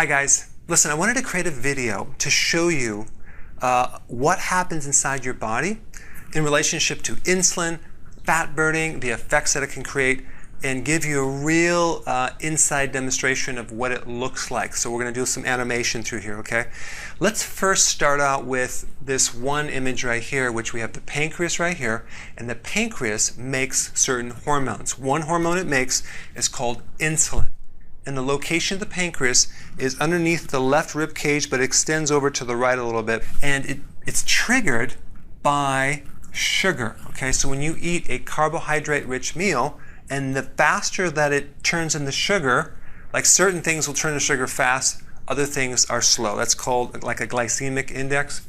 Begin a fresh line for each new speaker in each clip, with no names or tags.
Hi guys, listen, I wanted to create a video to show you what happens inside your body in relationship to insulin, fat burning, the effects that it can create, and give you a real inside demonstration of what it looks like. So we're going to do some animation through here, okay? Let's first start out with this one image right here, which we have the pancreas right here, and the pancreas makes certain hormones. One hormone it makes is called insulin. And the location of the pancreas is underneath the left rib cage, but extends over to the right a little bit. And it's triggered by sugar, okay? So when you eat a carbohydrate-rich meal, and the faster that it turns into sugar, like certain things will turn to sugar fast, other things are slow. That's called like a glycemic index.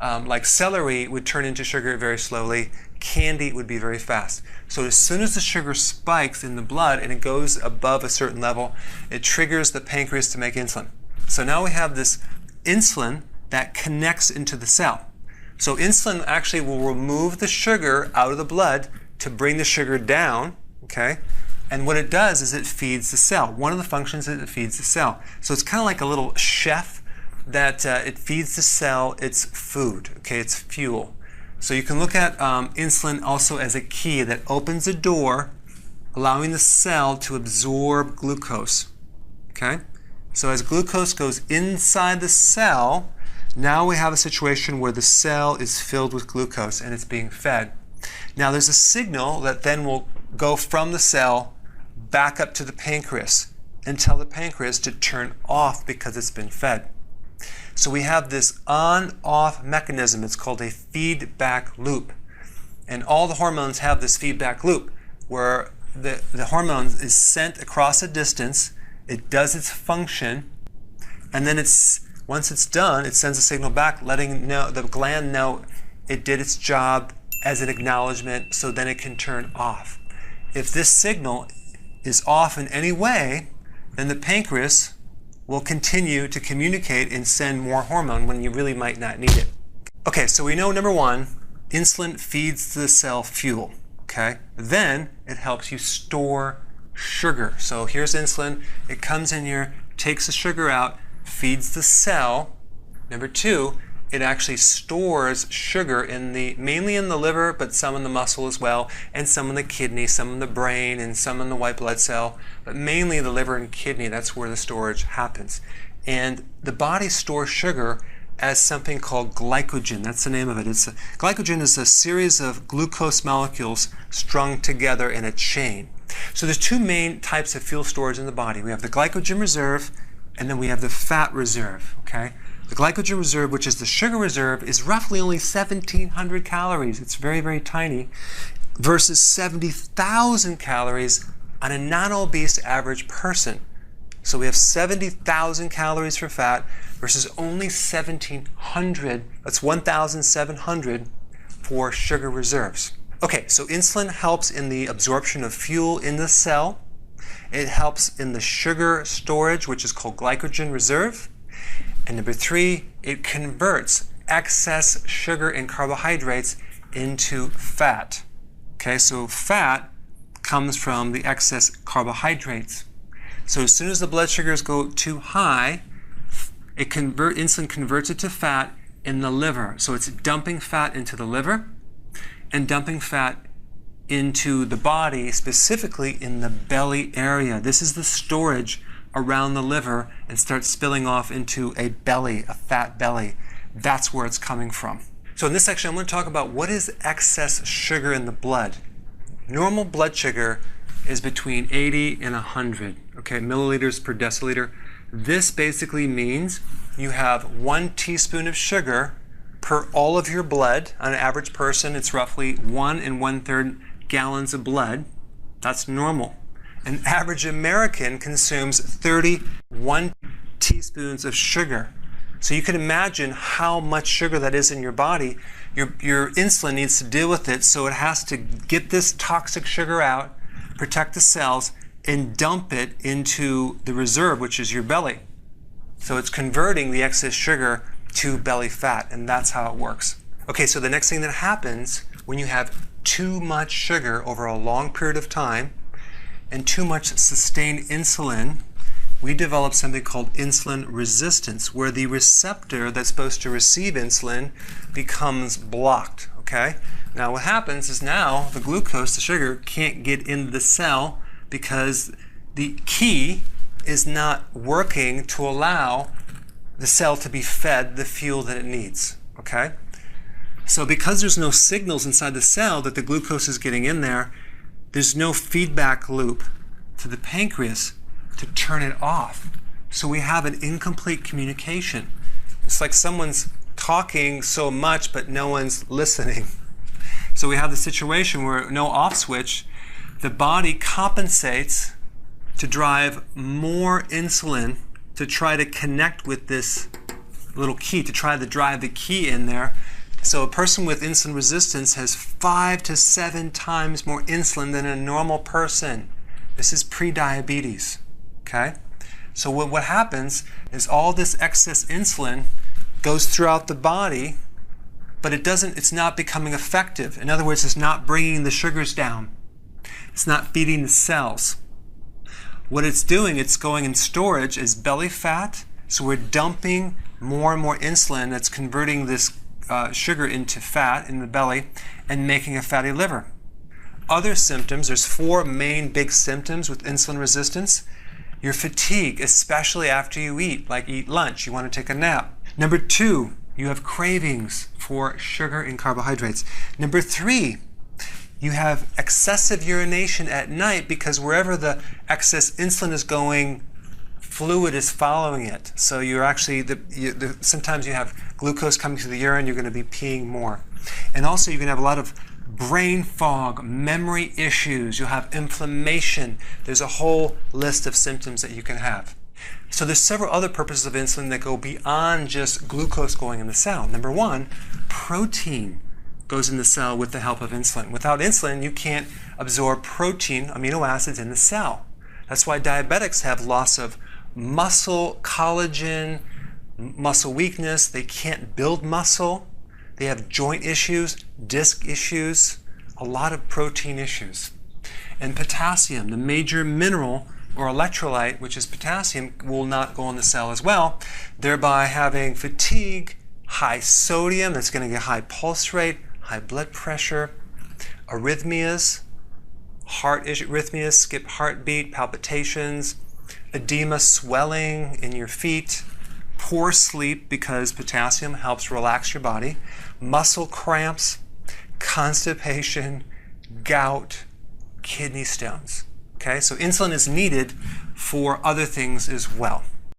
Like celery would turn into sugar very slowly. Candy would be very fast. So as soon as the sugar spikes in the blood and it goes above a certain level, it triggers the pancreas to make insulin. So now we have this insulin that connects into the cell. So insulin actually will remove the sugar out of the blood to bring the sugar down, okay? And what it does is it feeds the cell. One of the functions is it feeds the cell. So it's kind of like a little chef that it feeds the cell its food, okay? It's fuel. So you can look at insulin also as a key that opens a door, allowing the cell to absorb glucose, okay? So as glucose goes inside the cell, now we have a situation where the cell is filled with glucose and it's being fed. Now there's a signal that then will go from the cell back up to the pancreas and tell the pancreas to turn off because it's been fed. So we have this on-off mechanism. It's called a feedback loop. And all the hormones have this feedback loop where the hormone is sent across a distance, it does its function, and then once it's done, it sends a signal back letting the gland know it did its job as an acknowledgement, so then it can turn off. If this signal is off in any way, then the pancreas will continue to communicate and send more hormone when you really might not need it. Okay, so we know number one, insulin feeds the cell fuel, okay? Then it helps you store sugar. So here's insulin, it comes in here, takes the sugar out, feeds the cell. Number two, it actually stores sugar mainly in the liver, but some in the muscle as well, and some in the kidney, some in the brain, and some in the white blood cell, but mainly the liver and kidney. That's where the storage happens. And the body stores sugar as something called glycogen. That's the name of it. Glycogen is a series of glucose molecules strung together in a chain. So there's two main types of fuel storage in the body. We have the glycogen reserve, and then we have the fat reserve, okay? The glycogen reserve, which is the sugar reserve, is roughly only 1,700 calories. It's very, very tiny, versus 70,000 calories on a non-obese average person. So we have 70,000 calories for fat versus only 1,700, that's 1,700 for sugar reserves. Okay, so insulin helps in the absorption of fuel in the cell. It helps in the sugar storage, which is called glycogen reserve. And number three, it converts excess sugar and carbohydrates into fat. Okay, so fat comes from the excess carbohydrates. So as soon as the blood sugars go too high, insulin converts it to fat in the liver. So it's dumping fat into the liver and dumping fat into the body, specifically in the belly area. This is the storage around the liver and starts spilling off into a belly, a fat belly. That's where it's coming from. So in this section, I'm going to talk about what is excess sugar in the blood. Normal blood sugar is between 80 and 100, okay, milliliters per deciliter. This basically means you have 1 teaspoon of sugar per all of your blood. On an average person, it's roughly 1 1/3 gallons of blood. That's normal. An average American consumes 31 teaspoons of sugar. So you can imagine how much sugar that is in your body. Your insulin needs to deal with it, so it has to get this toxic sugar out, protect the cells, and dump it into the reserve, which is your belly. So it's converting the excess sugar to belly fat, and that's how it works. Okay, so the next thing that happens when you have too much sugar over a long period of time and too much sustained insulin, we develop something called insulin resistance, where the receptor that's supposed to receive insulin becomes blocked, okay? Now what happens is now the glucose, the sugar, can't get into the cell because the key is not working to allow the cell to be fed the fuel that it needs, okay? So because there's no signals inside the cell that the glucose is getting in there, there's no feedback loop to the pancreas to turn it off. So we have an incomplete communication. It's like someone's talking so much but no one's listening. So we have the situation where no off switch, the body compensates to drive more insulin to try to connect with this little key, to try to drive the key in there. So a person with insulin resistance has 5 to 7 times more insulin than a normal person. This is pre-diabetes, okay? So what happens is all this excess insulin goes throughout the body, but it's not becoming effective. In other words, it's not bringing the sugars down. It's not feeding the cells. What it's doing, it's going in storage as belly fat. So we're dumping more and more insulin that's converting this sugar into fat in the belly and making a fatty liver. Other symptoms, there's 4 main big symptoms with insulin resistance. Your fatigue, especially after you eat, like eat lunch, you want to take a nap. Number 2, you have cravings for sugar and carbohydrates. Number 3, you have excessive urination at night because wherever the excess insulin is going, fluid is following it. So you're actually, sometimes you have glucose coming through the urine, you're going to be peeing more. And also you're going to have a lot of brain fog, memory issues, you'll have inflammation. There's a whole list of symptoms that you can have. So there's several other purposes of insulin that go beyond just glucose going in the cell. Number 1, protein goes in the cell with the help of insulin. Without insulin, you can't absorb protein, amino acids in the cell. That's why diabetics have loss of muscle, collagen, muscle weakness. They can't build muscle. They have joint issues, disc issues, a lot of protein issues. And potassium, the major mineral or electrolyte, which is potassium, will not go in the cell as well, thereby having fatigue, high sodium, that's going to get high pulse rate, high blood pressure, arrhythmias, heart arrhythmias, skip heartbeat, palpitations, edema, swelling in your feet, poor sleep because potassium helps relax your body, muscle cramps, constipation, gout, kidney stones. Okay, so insulin is needed for other things as well.